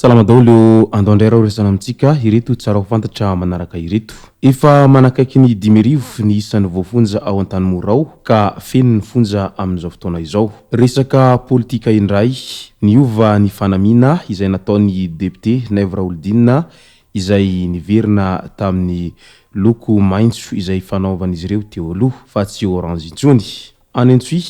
Salama daholo andondera resana amintsika ireto tsara ho fantatra manaraka ireto. Efa manakaiky ny 10,000 ny isan'ny voafonja ao an-tanimora ao ka feno ny fonja amin'izao fotoana izao. Resaka politika indray, niova ny fanamina izay nataon'ny député Naivo Raholdina izay niverina tamin'ny loko maitso izay fanaovan'izy ireo teo aloha fa tsy orange intsony. Any Antsy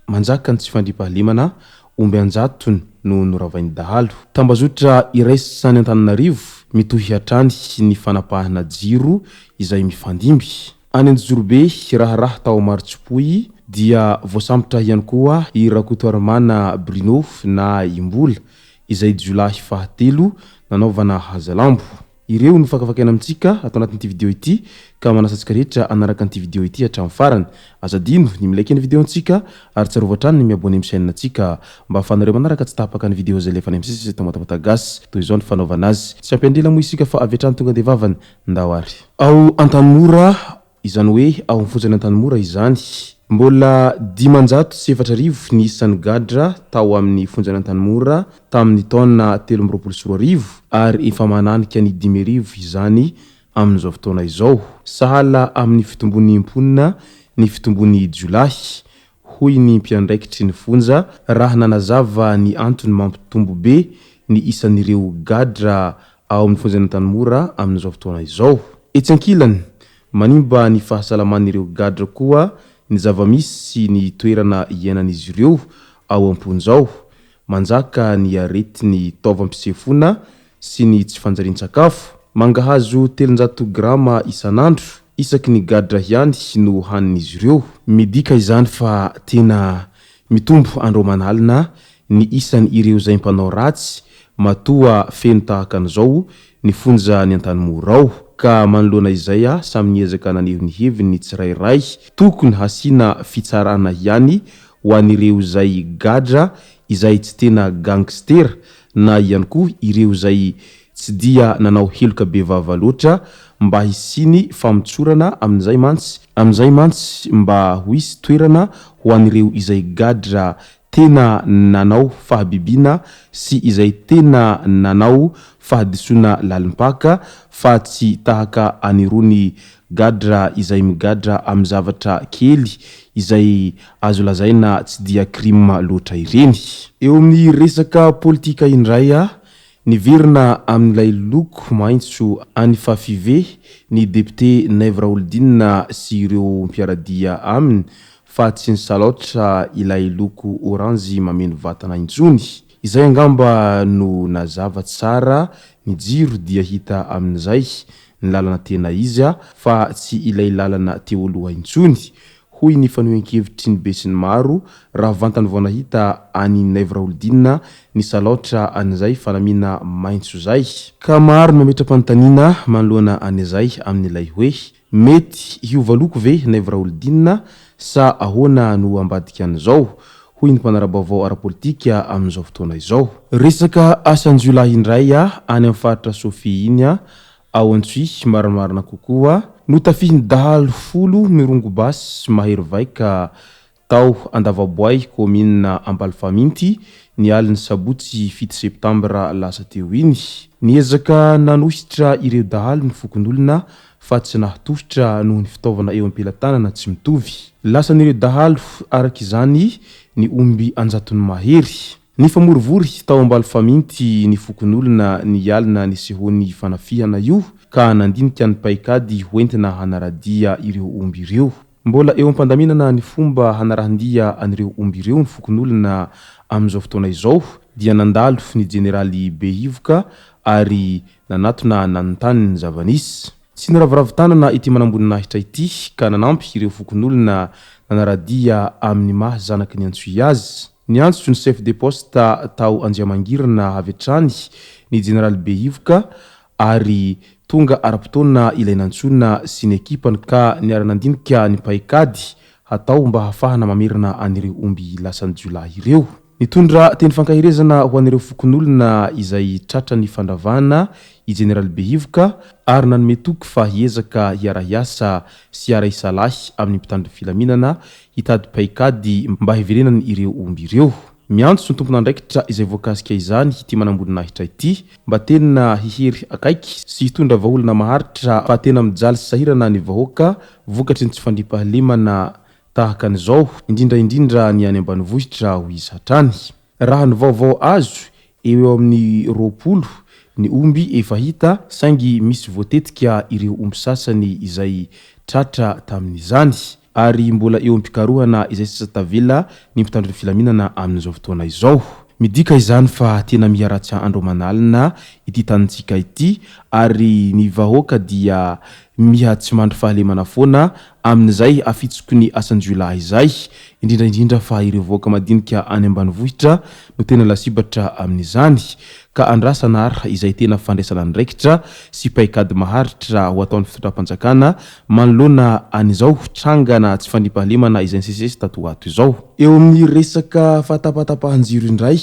manjaka ny tsy fandriampahalemana omby anjatony no noravainy dahalo. Tambazotra iraisany Antananarivo mitohy hatrany ny fanapahana jiro izay mifandimby. Any Anjorobe raharaha tao Marotsipoy dia voasambotra ihany koa i Rakotoarimana Bruno na Imbola izay Jolahy 7 nanaovana hazalambo. Ireo no fakafakaina amintsika atao anatin'ity video ity ka manasantsika rehetra anaraka an'ity video ity hatramin'ny farany. Azadino ny milaiky ny video antsika ary tsarovatra trano ny miabone amin'ny chaîne antsika mba ahafahanareo manaraka tsy tapaka ny video zay lefa any amintsika tomatapata gasy toy izao ny fanaovana azy. Tsy ampendrela moa isika fa avy hatrany tonga dia vavany ndawary. Ao Antanimora izany hoe ao mifonjany Antanimora izany. Mbola 504 ny isan'ny gadra tao amin'ny fonjany Antanimora tamin'ny taona 2024 ary efa mananika ny 10,000 izany amin'izao fotoana izao. Sahala amin'ny fitombony imponina ny fitombony Jolahy. Hoy ny mpiandraikitry ny fonja raha nanazava ny antony mampitombo be ny isan'ireo gadra ao amin'ny fonjany Antanimora amin'izao fotoana izao. Etsy ankilany manimba ny fahasalaman'ireo gadra koa ny zava-misy ny toerana iainan'izy ireo ao amponjao. Manjaka ny aretiny taovam-pisefona sy ny tsy fanjarian-tsakafo. Mangahazo 300 grama isan'andro isaky ny gadra ihany no hanin'izy ireo. Midika izany fa tena mitombo andro manalina ny isan'ny ireo zay mpanao ratsy matoa feno tahaka an'izao ny fonja ny Antanimora ao. Ka manoloana izay samy niezaka naneho ny heviny tsirairay tokony hasiana fitsarana ihany ho an'ireo zay gadra izay tsy tena gangster na ihany koa ireo zay tsy dia nanao heloka be vava loatra mba hisiny famitsorana amin'izay mantsy mba ho hisy toerana ho an'ireo izay gadra tena nanao fahabibiana sy izay tena nanao fahadisoana lalimpaka fa tsy tahaka anirony gadra izay migadra amin'ny zavatra kely izay azo lazaina tsy dia crime loatra ireny. Eo amin'ny resaka politika indray niverina amin'ilay loko maitso any Fafive ny député Naivo Raholdina sy ireo mpiaradia aminy fa tsy nisalotra ilay loko orange mameno vatana intsony. Izay angamba no nazava tsara ny jiro dia hita amin'izay ny lalana tena izy fa tsy ilay lalana teo aloha intsony. Hoy ny fanohen-kevitry ny be sy ny maro raha vantany vao nahita any Naivo Raholdina ny salotra an'izay fanamina maitso zay. Ka maro no mametra-panontaniana manoloana an'izay amin'ilay hoe mety hiova loko ve Naivo Raholdina sa ahoana no ambadika an'izao. Hoy ny mpanarabavao ara-politika amin'izao fotoana izao. Resaka asan-jolahy indray any amin'ny faritra Sofia iny ao Antsy marimarina kokoa no tafihiny 10 mirongo basy mahery vaika tao Andavaboay komina Ampalifaminty ny aliny sabotsy 7 septambra lasa teo iny. Niezaka nanohitra ireo dahalo ny fokon'olona fa tsy nahatohitra noho ny fitaovana eo am-pelantanana tsy mitovy. Lasan'ireo dahalo arak'izany ny omby anjatony mahery. Ny famorivory tao Ampalifaminty ny fokon'olona ny alina nisehony fanafihana io ka nandinika ny paikady hoentina hanaradia ireo omby ireo. Mbola eo am-pandaminana ny fomba hanarahandia an'ireo omby ireo ny fokon'olona amin'izao fotoana izao dia nandalo ny generaly Behivoka ary nanatona nanontany ny zavanisy. Tsy niraviravin-tanana ity manambonina ity ka nanampy ireo fokon'olona nanaradia amin'ny maha zanaky ny antsoy azy. Ny antso ny chef de poste tao Anjiamangirina avy hatrany ny General Behivoka ary tonga ara-potoana ilay nantsona sy ny ekipany ka niara-nandinika ny paikady hatao mba hafahana mamerina anireo omby lasany Jolay ireo. Nitondra teny fankahirezana ho an'ireo fokon'olona izay tratra ny fandravana i General Behivoka ary nanome toky fa hiezaka hiara-hiasa sy hiara-isalahy amin'ny mpitandro filaminana hitady paikady mba hiverenany ireo omby ireo. Miantso ny tompon'andraikitra izay voakasika izany ity manambodinahitra ity mba tena hihery akaiky sy hitondra vahaolana maharitra fa tena mijaly sy sahirana ny vahoaka vokatry ny tsy fandriampahalemana tahaka an'izao indrindra ny any ambanivohitra ho izy hatrany. Raha ny vaovao azo eo amin'ny 20 ny omby efa hita saingy misy voatetika ireo omby sasany izay tratra tamin'izany ary mbola eo am-pikarohana izay sisa tavela ny mpitandro filaminana amin'izao fotoana izao. Midika izany fa tena miharatsy andro manalina ity tanintsika ity ary ny vahoaka dia miha tsy mandry fahalemana foana amin'izay afitsoko ny asan'ny Jolay izay indrindra fa ireo vahoaka madinika any ambanivohitra no tena lasibatra amin'izany ka andrasana ary izay tena fandraisana andraikitra sy paikady maharitra ho ataon'ny fitondram-panjakana manoloana an'izao trangana tsy fandriampahalemana izay nisesesy tato ato izao. Eo amin'ny resaka fahatapatapahan-jiro indray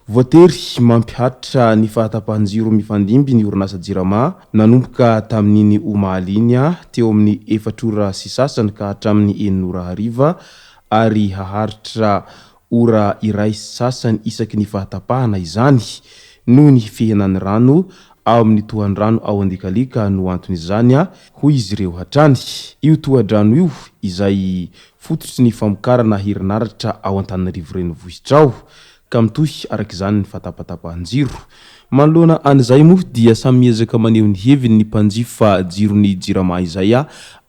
voatery mampihatitra ny fahatapahan-jiro mifandimby ny orinasa Jirama nanomboka tamin'iny omaly teo amin'ny 4 ora sy sasany ka hatramin'ny 9 ora hariva ary haharitra ora iray sasany isaky ny fahatapahana izany noho ny fihenan'ny rano ao amin'ny tohan-drano ao Andikalika no anton'izany hoy izy ireo hatrany. Io tohan-drano io izay fototry ny famokarana herinaratra ao Antananarivo renivohitra ao ka mitohy arak'izany ny fahatapatapahan-jiro. Manoloana an'izay moa dia samy miezaka maneho ny heviny ny mpanjifa jirony Jirama izay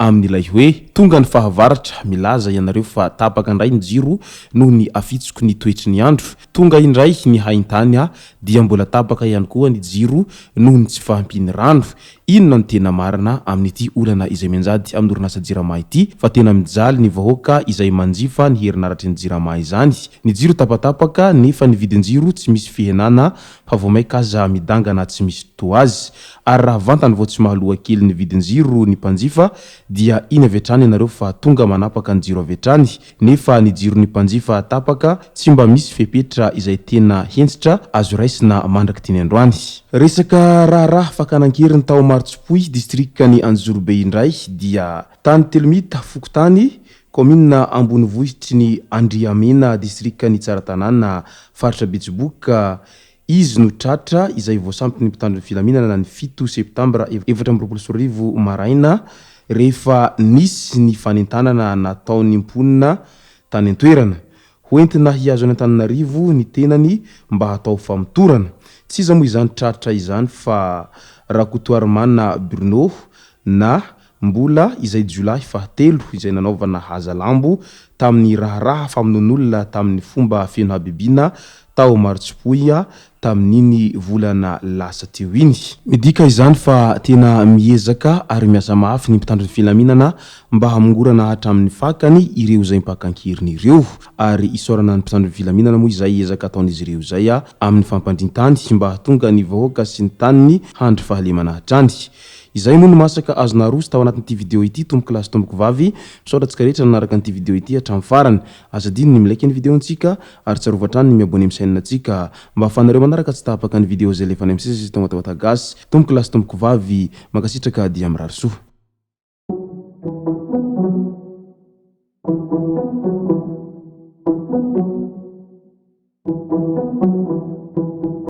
amin'ilay hoe tonga ny fahavaratra milaza ianareo fa tapaka indray ny jiro noho ny afitsoko ny toetry ny andro. Tonga indray ny haintany dia mbola tapaka ihany koa ny jiro noho ny tsy fahampiny rano. Inona no tena marina amin'ity olana izay menjady amin'ny orinasa Jirama ity fa tena mijaly ny vahoaka izay manjifa ny herinaratra ny Jirama izany. Ny jiro tapatapaka nefa ny vidin-jiro tsy misy fihenana fa vao maika aza midangana tsy misy toazy ary raha vantany vao tsy mahaloa kely ny vidin-jiro ny mpanjifa dia iny avetrany ianareo fa tonga manapaka ny jiro avetrany nefa ny jiro ny mpanjifa tapaka tsy mba misy fepetra izay tena hentsitra azo raisina mandraky tiny androany. Resaka raharaha fakanan-keriny tao Martsipoy distrika ny Anjorobe indray dia tany telomita fokotany komina ambonivohitry ny Andriamena distrika ny Tsaratanana faritra Betsiboka izy no tratra izay voasampy ny mpitandro filaminana ny 7 septambra 2024 maraina rehefa nisy ny fanentanana nataon'ny mponina tany an-toerana hoentina hiazo any Antananarivo ny tenany mba hatao famotorana. Tsy iza moa izany tratra izany fa Rakotoarimana Bruno na mbola izay Jolay 7 izay nanaovana hazalambo tamin'ny raharaha famonon'olona tamin'ny fomba feno habibina tao Martsipoy tamin'iny volana lasa teo iny. Midika izany fa tena miezaka ary miasa mafy ny mpitandro filaminana mba hamongorana hatramin'ny fakany ireo izay mpakan-keriny ireo ary isorana ny mpitandro filaminana moa izay ezaka ataon'izy ireo izay amin'ny fampandrintany mba hatonga ny vahoaka sy ny taniny handry fahalemana hatrany. Izay moa no masaka azona roso tao anatin'ity video ity tomboko lasy tomboko vavy misaotratsika rehetra nanaraka an'ity video ity hatramin'ny farany. Azadiny ny milaiky ny videontsika ary tsarovatrany ny miabone amin'ny chaîne-ntsika mba ahafahanareo manaraka tsy tahapaka ny video izay lefa any amin'ny sesy tonga tao atagasy. Tomboko lasy tomboko vavy makasitraka dia mirary soa.